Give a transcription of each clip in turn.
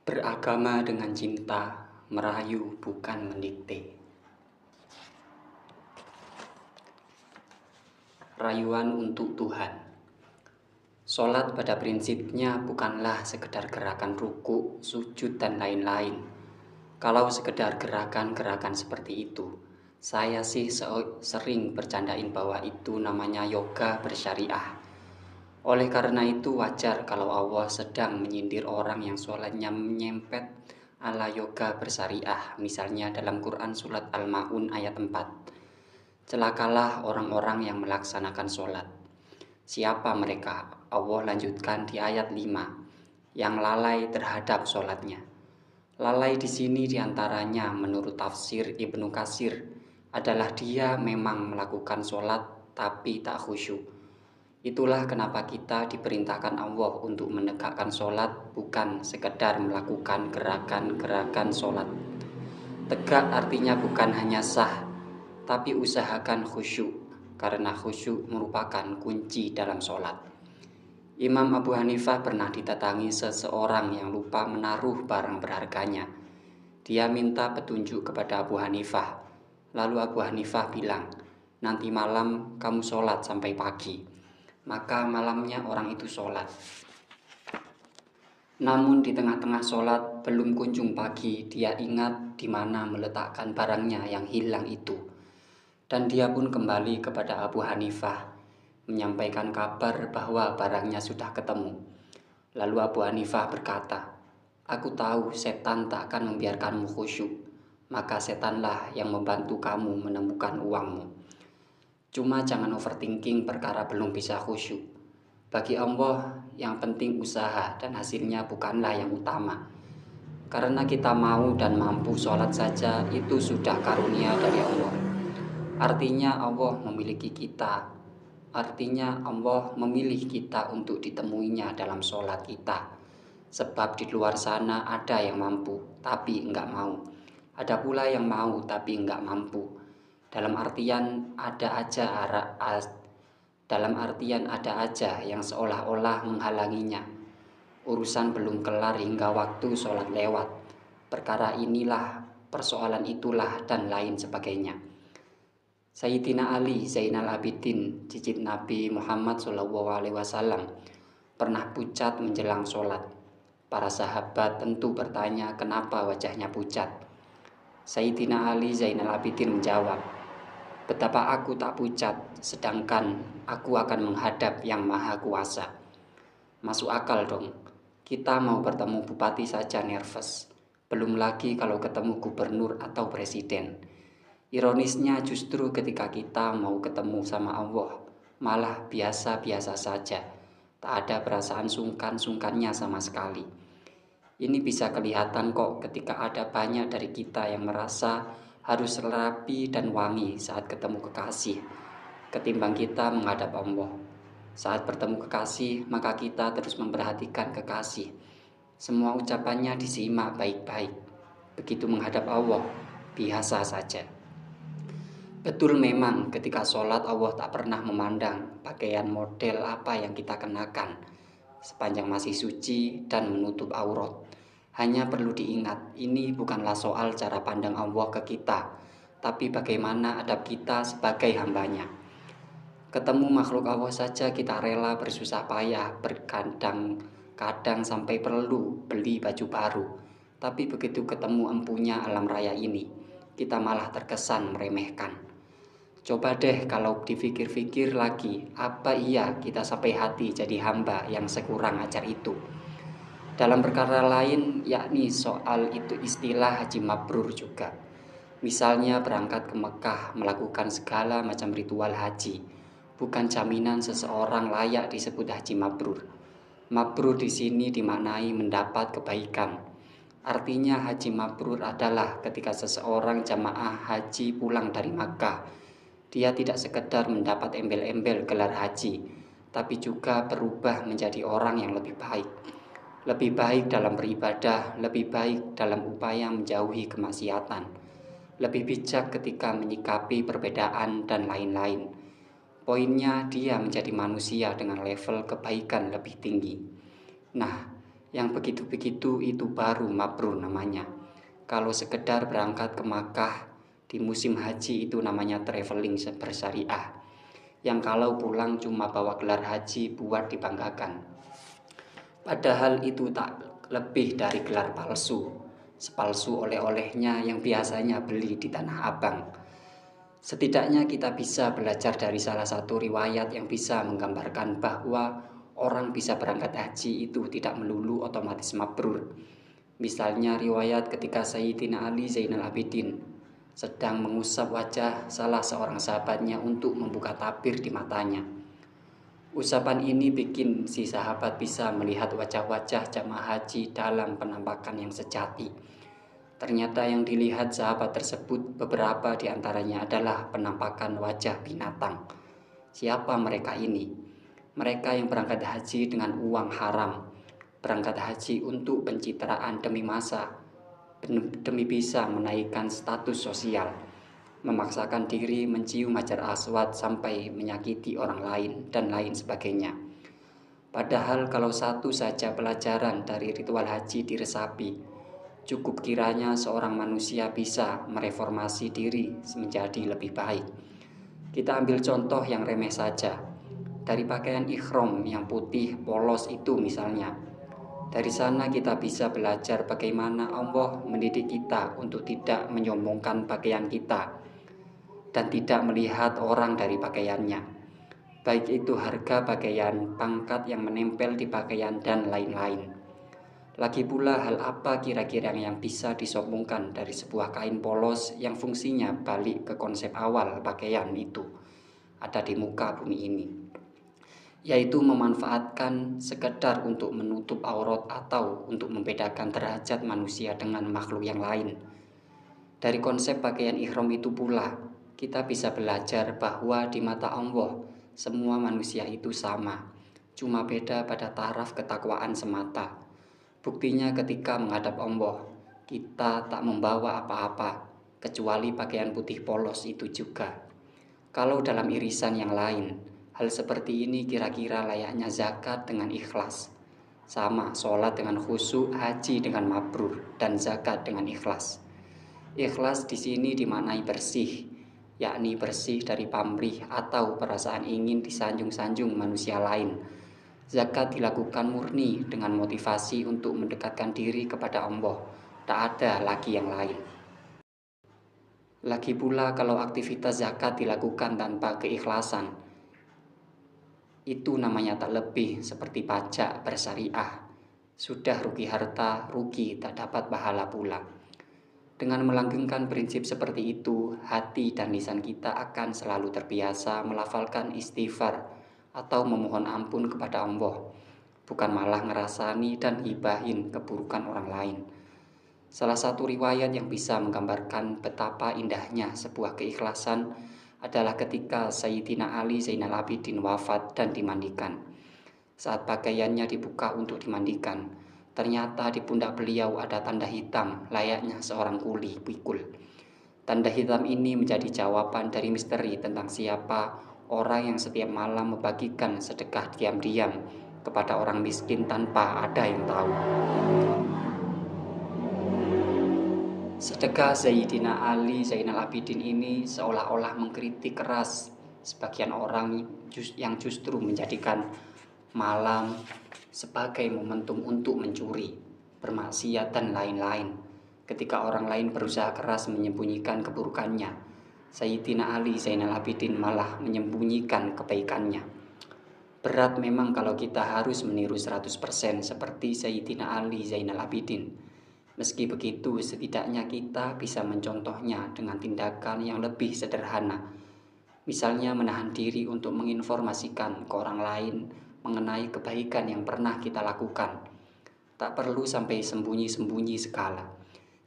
Beragama dengan cinta, merayu bukan mendikte. Rayuan untuk Tuhan. Sholat pada prinsipnya bukanlah sekedar gerakan ruku, sujud, dan lain-lain. Kalau sekedar gerakan-gerakan seperti itu, saya sih sering bercandain bahwa itu namanya yoga bersyariah. Oleh karena itu wajar kalau Allah sedang menyindir orang yang sholatnya menyempet ala yoga bersyariah, misalnya dalam Quran surat Al-Ma'un ayat 4. Celakalah orang-orang yang melaksanakan sholat. Siapa mereka? Allah lanjutkan di ayat 5, yang lalai terhadap sholatnya. Lalai di sini diantaranya menurut tafsir Ibnu Katsir adalah dia memang melakukan sholat tapi tak khusyuk. Itulah kenapa kita diperintahkan Allah untuk menegakkan sholat, bukan sekedar melakukan gerakan-gerakan sholat. Tegak artinya bukan hanya sah, tapi usahakan khusyuk, karena khusyuk merupakan kunci dalam sholat. Imam Abu Hanifah pernah didatangi seseorang yang lupa menaruh barang berharganya. Dia minta petunjuk kepada Abu Hanifah. Lalu Abu Hanifah bilang, nanti malam kamu sholat sampai pagi. Maka malamnya orang itu sholat. Namun di tengah-tengah sholat belum kunjung pagi, dia ingat di mana meletakkan barangnya yang hilang itu. Dan dia pun kembali kepada Abu Hanifah, menyampaikan kabar bahwa barangnya sudah ketemu. Lalu Abu Hanifah berkata, aku tahu setan tak akan membiarkanmu khusyuk, maka setanlah yang membantu kamu menemukan uangmu. Cuma jangan overthinking perkara belum bisa khusyuk. Bagi Allah yang penting usaha dan hasilnya bukanlah yang utama. Karena kita mau dan mampu sholat saja itu sudah karunia dari Allah. Artinya Allah memiliki kita. Artinya Allah memilih kita untuk ditemuinya dalam sholat kita. Sebab di luar sana ada yang mampu tapi enggak mau. Ada pula yang mau tapi enggak mampu. Dalam artian ada aja yang seolah-olah menghalanginya. Urusan belum kelar hingga waktu sholat lewat. Perkara inilah, persoalan itulah, dan lain sebagainya. Sayyidina Ali Zainal Abidin, cicit Nabi Muhammad SAW, pernah pucat menjelang sholat. Para sahabat tentu bertanya kenapa wajahnya pucat. Sayyidina Ali Zainal Abidin menjawab, betapa aku tak pucat, sedangkan aku akan menghadap yang maha kuasa. Masuk akal dong, kita mau bertemu bupati saja nervous. Belum lagi kalau ketemu gubernur atau presiden. Ironisnya justru ketika kita mau ketemu sama Allah, malah biasa-biasa saja. Tak ada perasaan sungkan-sungkannya sama sekali. Ini bisa kelihatan kok ketika ada banyak dari kita yang merasa harus rapi dan wangi saat ketemu kekasih, ketimbang kita menghadap Allah. Saat bertemu kekasih, maka kita terus memperhatikan kekasih. Semua ucapannya disimak baik-baik. Begitu menghadap Allah, biasa saja. Betul memang ketika sholat Allah tak pernah memandang pakaian model apa yang kita kenakan, sepanjang masih suci dan menutup aurat. Hanya perlu diingat, ini bukanlah soal cara pandang Allah ke kita, tapi bagaimana adab kita sebagai hambanya. Ketemu makhluk Allah saja kita rela bersusah payah, berkadang-kadang sampai perlu beli baju baru. Tapi begitu ketemu empunya alam raya ini, kita malah terkesan meremehkan. Coba deh kalau dipikir-pikir lagi, apa iya kita sampai hati jadi hamba yang sekurang ajar itu? Dalam perkara lain, yakni soal itu istilah haji mabrur juga. Misalnya berangkat ke Mekah melakukan segala macam ritual haji, bukan jaminan seseorang layak disebut haji mabrur. Mabrur di sini dimaknai mendapat kebaikan. Artinya haji mabrur adalah ketika seseorang jamaah haji pulang dari Makkah, dia tidak sekedar mendapat embel-embel gelar haji, tapi juga berubah menjadi orang yang lebih baik. Lebih baik dalam beribadah, lebih baik dalam upaya menjauhi kemaksiatan, lebih bijak ketika menyikapi perbedaan dan lain-lain. Poinnya dia menjadi manusia dengan level kebaikan lebih tinggi. Nah, Yang begitu-begitu itu baru mabrur namanya. Kalau sekedar berangkat ke Makkah di musim haji itu namanya traveling bersyariah. Yang kalau pulang cuma bawa gelar haji buat dibanggakan. Padahal itu tak lebih dari gelar palsu, sepalsu oleh-olehnya yang biasanya beli di Tanah Abang. Setidaknya kita bisa belajar dari salah satu riwayat yang bisa menggambarkan bahwa orang bisa berangkat haji itu tidak melulu otomatis mabrur. Misalnya riwayat ketika Sayyidina Ali Zainal Abidin sedang mengusap wajah salah seorang sahabatnya untuk membuka tabir di matanya. Usapan ini bikin si sahabat bisa melihat wajah-wajah jamaah haji dalam penampakan yang sejati. Ternyata yang dilihat sahabat tersebut beberapa diantaranya adalah penampakan wajah binatang. Siapa mereka ini? Mereka yang berangkat haji dengan uang haram, berangkat haji untuk pencitraan demi masa, demi bisa menaikkan status sosial, memaksakan diri mencium Hajar Aswad sampai menyakiti orang lain dan lain sebagainya. Padahal kalau satu saja pelajaran dari ritual haji diresapi, cukup kiranya seorang manusia bisa mereformasi diri menjadi lebih baik. Kita ambil contoh yang remeh saja, dari pakaian ihram yang putih polos itu misalnya. Dari sana kita bisa belajar bagaimana Allah mendidik kita untuk tidak menyombongkan pakaian kita dan tidak melihat orang dari pakaiannya, baik itu harga pakaian, pangkat yang menempel di pakaian, dan lain-lain. Lagi pula hal apa kira-kira yang bisa disombongkan dari sebuah kain polos yang fungsinya balik ke konsep awal pakaian itu ada di muka bumi ini, yaitu memanfaatkan sekedar untuk menutup aurat atau untuk membedakan derajat manusia dengan makhluk yang lain. Dari konsep pakaian ihram itu pula kita bisa belajar bahwa di mata Allah semua manusia itu sama, cuma beda pada taraf ketakwaan semata. Buktinya ketika menghadap Allah, kita tak membawa apa-apa kecuali pakaian putih polos itu juga. Kalau dalam irisan yang lain, hal seperti ini kira-kira layaknya zakat dengan ikhlas. Sama, sholat dengan khusyuk, haji dengan mabrur, dan zakat dengan ikhlas. Ikhlas di sini dimaknai bersih, yakni bersih dari pamrih atau perasaan ingin disanjung-sanjung manusia lain. Zakat dilakukan murni dengan motivasi untuk mendekatkan diri kepada Allah, tak ada lagi yang lain. Lagi pula kalau aktivitas zakat dilakukan tanpa keikhlasan, itu namanya tak lebih seperti pajak bersyariah. Sudah rugi harta, rugi tak dapat pahala pula. Dengan melanggengkan prinsip seperti itu, hati dan lisan kita akan selalu terbiasa melafalkan istighfar atau memohon ampun kepada Allah, bukan malah ngerasani dan hibahin keburukan orang lain. Salah satu riwayat yang bisa menggambarkan betapa indahnya sebuah keikhlasan adalah ketika Sayyidina Ali Zainal Abidin wafat dan dimandikan. Saat pakaiannya dibuka untuk dimandikan, ternyata di pundak beliau ada tanda hitam layaknya seorang kuli pikul. Tanda hitam ini menjadi jawaban dari misteri tentang siapa orang yang setiap malam membagikan sedekah diam-diam kepada orang miskin tanpa ada yang tahu. Sedekah Sayyidina Ali Zainal Abidin ini seolah-olah mengkritik keras sebagian orang yang justru menjadikan malam sebagai momentum untuk mencuri, bermaksiat, dan lain-lain. Ketika orang lain berusaha keras menyembunyikan keburukannya, Sayyidina Ali Zainal Abidin malah menyembunyikan kebaikannya. Berat memang kalau kita harus meniru 100% seperti Sayyidina Ali Zainal Abidin. Meski begitu, setidaknya kita bisa mencontohnya dengan tindakan yang lebih sederhana. Misalnya menahan diri untuk menginformasikan ke orang lain mengenai kebaikan yang pernah kita lakukan. Tak perlu sampai sembunyi-sembunyi segala.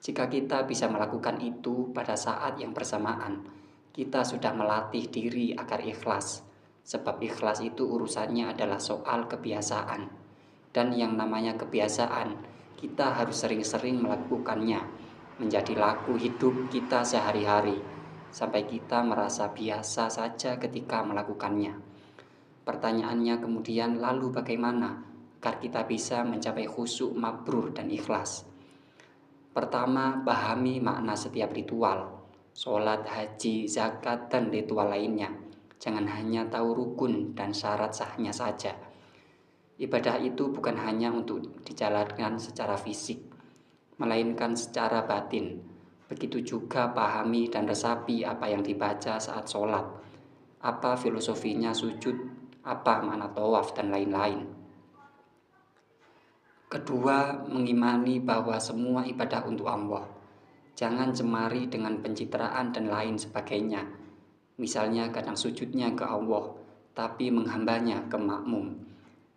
Jika kita bisa melakukan itu pada saat yang bersamaan, kita sudah melatih diri agar ikhlas. Sebab ikhlas itu urusannya adalah soal kebiasaan. Dan yang namanya kebiasaan, kita harus sering-sering melakukannya, menjadi laku hidup kita sehari-hari, sampai kita merasa biasa saja ketika melakukannya. Pertanyaannya kemudian, lalu bagaimana agar kita bisa mencapai khusyuk, mabrur, dan ikhlas. Pertama, pahami makna setiap ritual, sholat, haji, zakat, dan ritual lainnya. Jangan hanya tahu rukun dan syarat sahnya saja. Ibadah itu bukan hanya untuk dijalankan secara fisik, melainkan secara batin. Begitu juga pahami dan resapi apa yang dibaca saat sholat, apa filosofinya sujud, apa makna tawaf, dan lain-lain. Kedua, mengimani bahwa semua ibadah untuk Allah. Jangan cemari dengan pencitraan dan lain sebagainya. Misalnya kadang sujudnya ke Allah, tapi menghambanya ke makmum.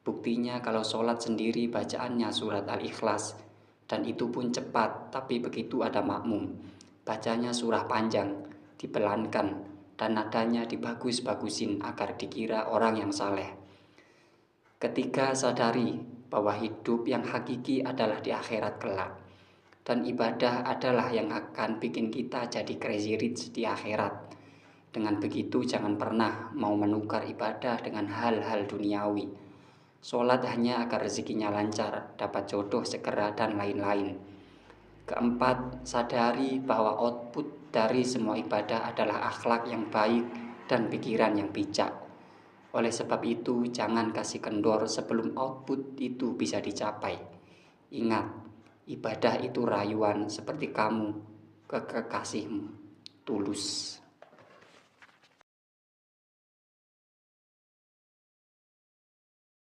Buktinya kalau sholat sendiri bacaannya surat Al-Ikhlas, dan itu pun cepat, tapi begitu ada makmum, bacanya surah panjang, dipelankan, dan nadanya dibagus-bagusin agar dikira orang yang saleh. Ketiga, sadari bahwa hidup yang hakiki adalah di akhirat kelak, dan ibadah adalah yang akan bikin kita jadi crazy rich di akhirat. Dengan begitu jangan pernah mau menukar ibadah dengan hal-hal duniawi. Sholat hanya agar rezekinya lancar, dapat jodoh segera, dan lain-lain. Keempat, sadari bahwa output dari semua ibadah adalah akhlak yang baik dan pikiran yang bijak. Oleh sebab itu, jangan kasih kendor sebelum output itu bisa dicapai. Ingat, ibadah itu rayuan seperti kamu ke kekasihmu. Tulus.